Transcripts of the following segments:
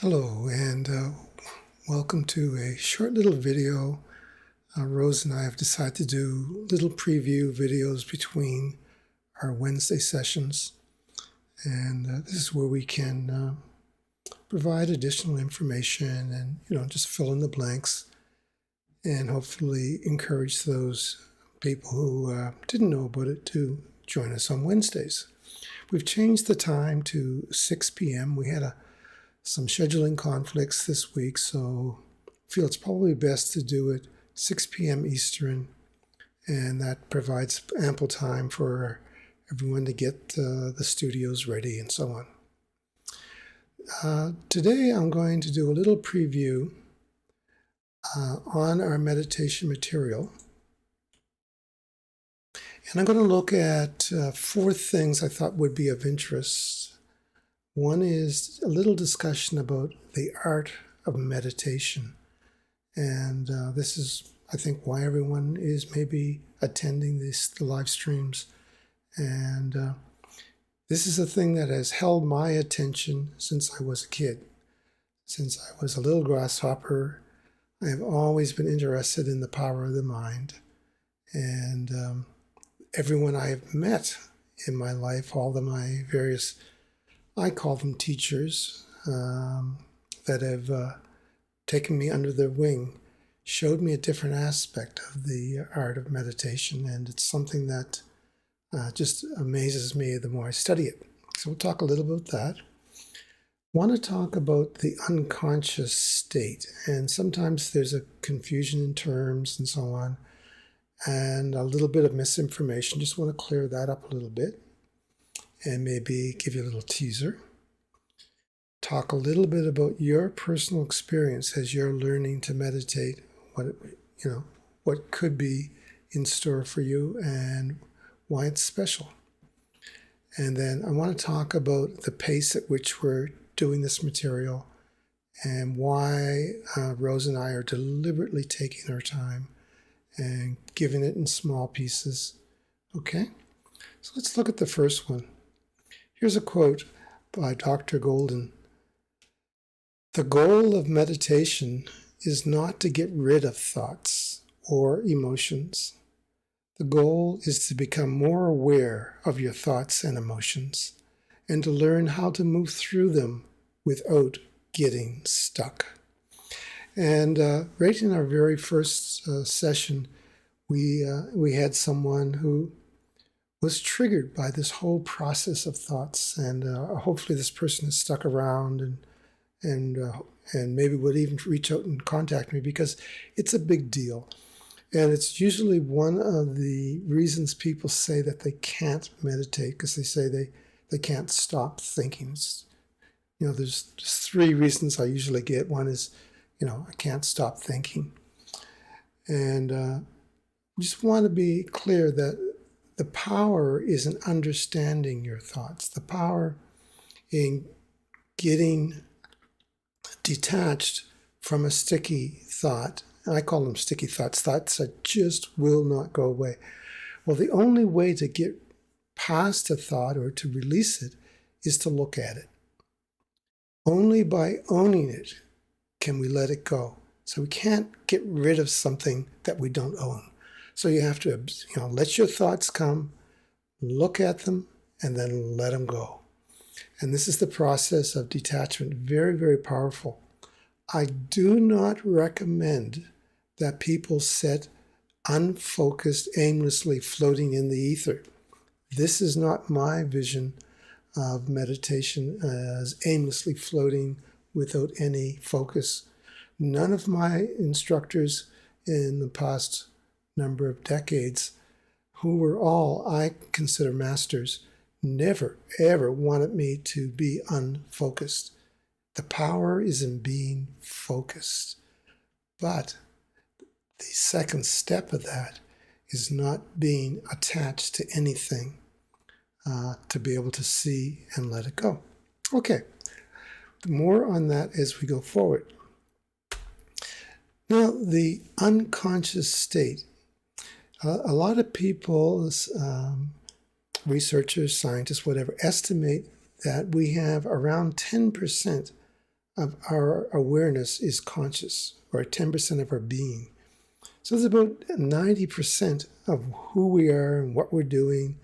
Hello, and welcome to a short little video. Rose and I have decided to do little preview videos between our Wednesday sessions, and this is where we can provide additional information and just fill in the blanks and hopefully encourage those people who didn't know about it to join us on Wednesdays. We've changed the time to 6 p.m. We had some scheduling conflicts this week, so I feel it's probably best to do it 6 p.m. Eastern, and that provides ample time for everyone to get the studios ready and so on. Today I'm going to do a little preview on our meditation material, and I'm going to look at 4 things I thought would be of interest. One is a little discussion about the art of meditation. And this is, I think, why everyone is maybe attending the live streams. And this is a thing that has held my attention since I was a kid. Since I was a little grasshopper, I have always been interested in the power of the mind. And everyone I have met in my life, all of my various, I call them teachers, that have taken me under their wing, showed me a different aspect of the art of meditation, and it's something that just amazes me the more I study it. So we'll talk a little about that. Want to talk about the unconscious state, and sometimes there's a confusion in terms and so on, and a little bit of misinformation. Just want to clear that up a little bit, and maybe give you a little teaser. Talk a little bit about your personal experience as you're learning to meditate, what could be in store for you and why it's special. And then I want to talk about the pace at which we're doing this material and why Rose and I are deliberately taking our time and giving it in small pieces. Okay? So let's look at the first one. Here's a quote by Dr. Golden. "The goal of meditation is not to get rid of thoughts or emotions. The goal is to become more aware of your thoughts and emotions and to learn how to move through them without getting stuck." And right in our very first session, we had someone who was triggered by this whole process of thoughts, and hopefully this person has stuck around and maybe would even reach out and contact me, because it's a big deal. And it's usually one of the reasons people say that they can't meditate, because they say they can't stop thinking. There's just 3 reasons I usually get. One is, I can't stop thinking. And we just want to be clear that the power is in understanding your thoughts. The power in getting detached from a sticky thought. I call them sticky thoughts that just will not go away. Well, the only way to get past a thought or to release it is to look at it. Only by owning it can we let it go. So we can't get rid of something that we don't own. So you have to, let your thoughts come, look at them, and then let them go. And this is the process of detachment. Very, very powerful. I do not recommend that people sit unfocused, aimlessly floating in the ether. This is not my vision of meditation, as aimlessly floating without any focus. None of my instructors in the past number of decades, who were all I consider masters, never, ever wanted me to be unfocused. The power is in being focused. But the second step of that is not being attached to anything, to be able to see and let it go. Okay, more on that as we go forward. Now, the unconscious state. A lot of people, researchers, scientists, whatever, estimate that we have around 10% of our awareness is conscious, or 10% of our being. So it's about 90% of who we are and what we're doing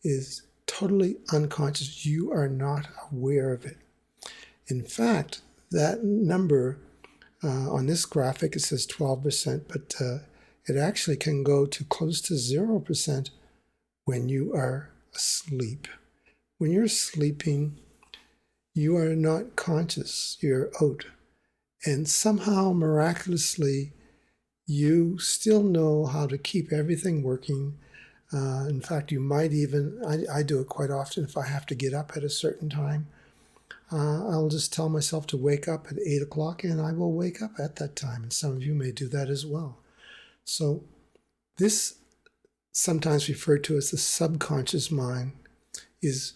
is totally unconscious. You are not aware of it. In fact, that number on this graphic, it says 12%, but it actually can go to close to 0% when you are asleep. When you're sleeping, you are not conscious, you're out. And somehow, miraculously, you still know how to keep everything working. In fact, you might even, I do it quite often if I have to get up at a certain time. I'll just tell myself to wake up at 8 o'clock and I will wake up at that time. And some of you may do that as well. So this, sometimes referred to as the subconscious mind, is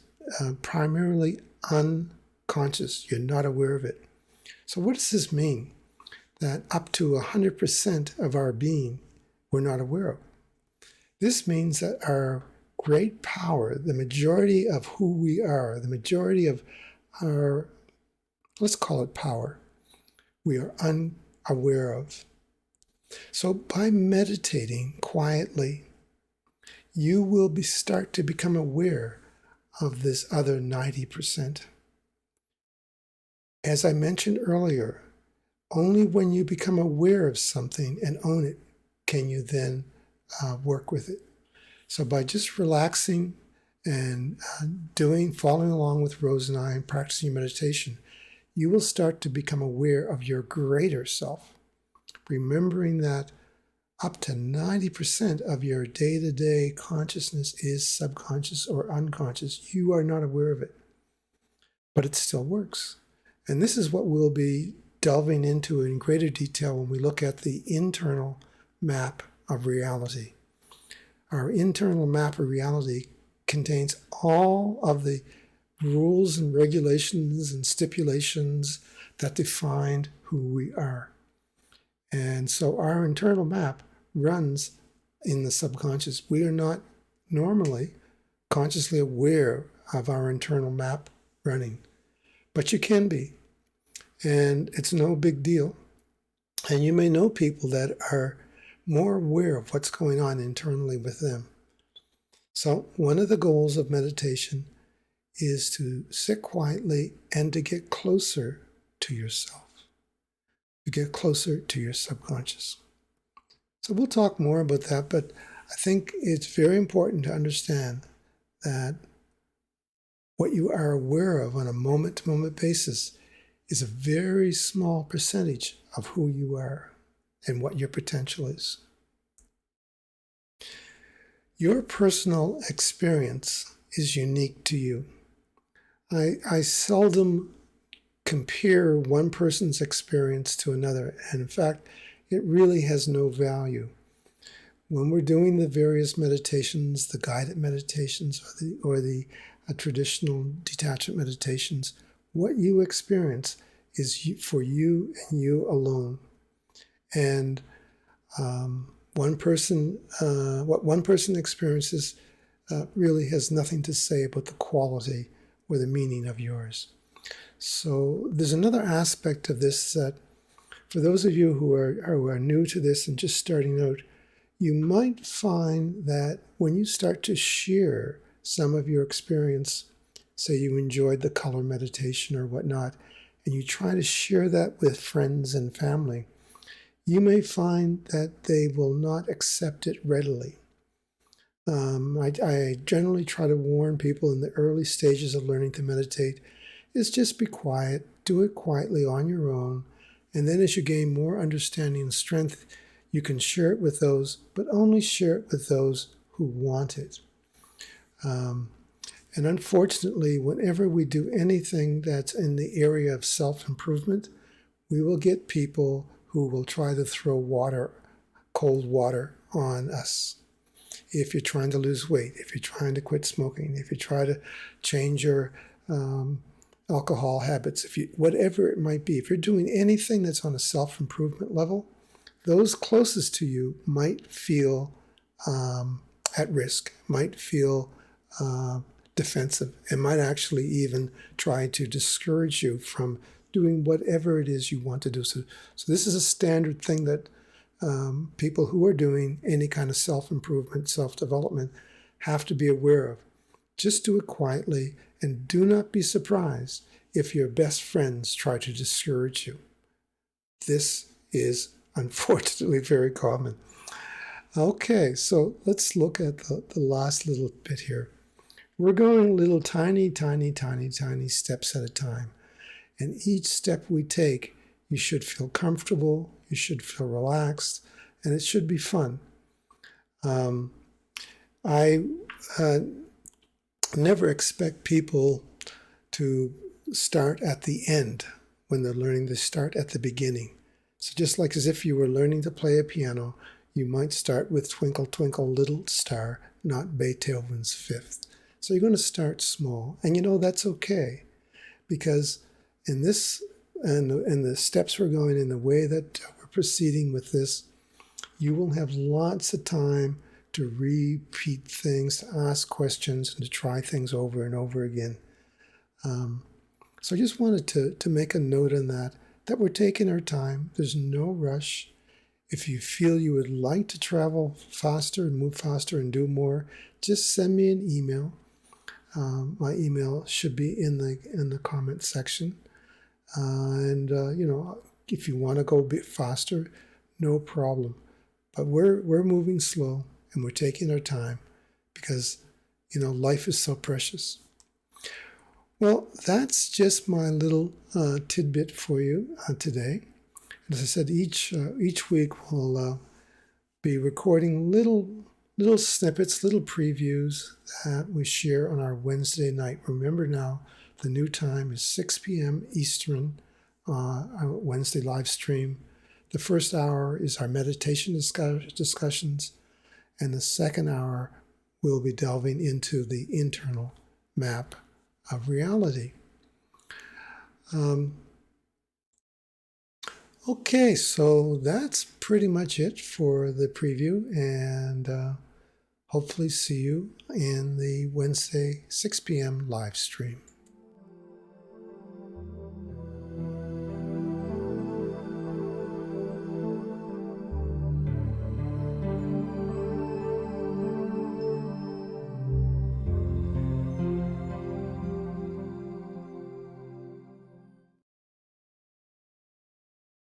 primarily unconscious. You're not aware of it. So what does this mean? That up to 100% of our being we're not aware of. This means that our great power, the majority of who we are, the majority of our, let's call it power, we are unaware of. So by meditating quietly, you will start to become aware of this other 90%. As I mentioned earlier, only when you become aware of something and own it can you then work with it. So by just relaxing and following along with Rose and I and practicing meditation, you will start to become aware of your greater self, remembering that up to 90% of your day-to-day consciousness is subconscious or unconscious. You are not aware of it, but it still works. And this is what we'll be delving into in greater detail when we look at the internal map of reality. Our internal map of reality contains all of the rules and regulations and stipulations that define who we are. And so our internal map runs in the subconscious. We are not normally consciously aware of our internal map running, but you can be. And it's no big deal. And you may know people that are more aware of what's going on internally with them. So one of the goals of meditation is to sit quietly and to get closer to yourself, to get closer to your subconscious. So we'll talk more about that, but I think it's very important to understand that what you are aware of on a moment-to-moment basis is a very small percentage of who you are and what your potential is. Your personal experience is unique to you. I seldom compare one person's experience to another, and in fact, it really has no value. When we're doing the various meditations, the guided meditations or the traditional detachment meditations, what you experience is for you and you alone. And what one person experiences really has nothing to say about the quality or the meaning of yours. So there's another aspect of this that for those of you who are new to this and just starting out, you might find that when you start to share some of your experience, say you enjoyed the color meditation or whatnot, and you try to share that with friends and family, you may find that they will not accept it readily. I generally try to warn people in the early stages of learning to meditate is just be quiet, do it quietly on your own, and then as you gain more understanding and strength, you can share it with those, but only share it with those who want it. And unfortunately, whenever we do anything that's in the area of self-improvement, we will get people who will try to throw cold water on us. If you're trying to lose weight, if you're trying to quit smoking, if you try to change your alcohol habits, whatever it might be, if you're doing anything that's on a self-improvement level, those closest to you might feel at risk, might feel defensive, and might actually even try to discourage you from doing whatever it is you want to do. So this is a standard thing that people who are doing any kind of self-improvement, self-development have to be aware of. Just do it quietly, and do not be surprised if your best friends try to discourage you. This is unfortunately very common. Okay, so let's look at the last little bit here. We're going little tiny steps at a time. And each step we take, you should feel comfortable, you should feel relaxed, and it should be fun. I never expect people to start at the end when they're learning. They start at the beginning. So just like as if you were learning to play a piano, you might start with Twinkle, Twinkle, Little Star, not Beethoven's Fifth. So you're going to start small. And that's okay, because in this and the steps we're going in, the way that we're proceeding with this, you will have lots of time to repeat things, to ask questions, and to try things over and over again. So I just wanted to make a note on that we're taking our time. There's no rush. If you feel you would like to travel faster and move faster and do more, just send me an email. My email should be in the comment section. If you want to go a bit faster, no problem. But we're moving slow and we're taking our time because, life is so precious. Well, that's just my little tidbit for you today. As I said, each week we'll be recording little snippets, little previews that we share on our Wednesday night. Remember now, the new time is 6 p.m. Eastern, our Wednesday live stream. The first hour is our meditation discussions, and the second hour we'll be delving into the internal map of reality. Okay, so that's pretty much it for the preview, and hopefully see you in the Wednesday 6 p.m. live stream.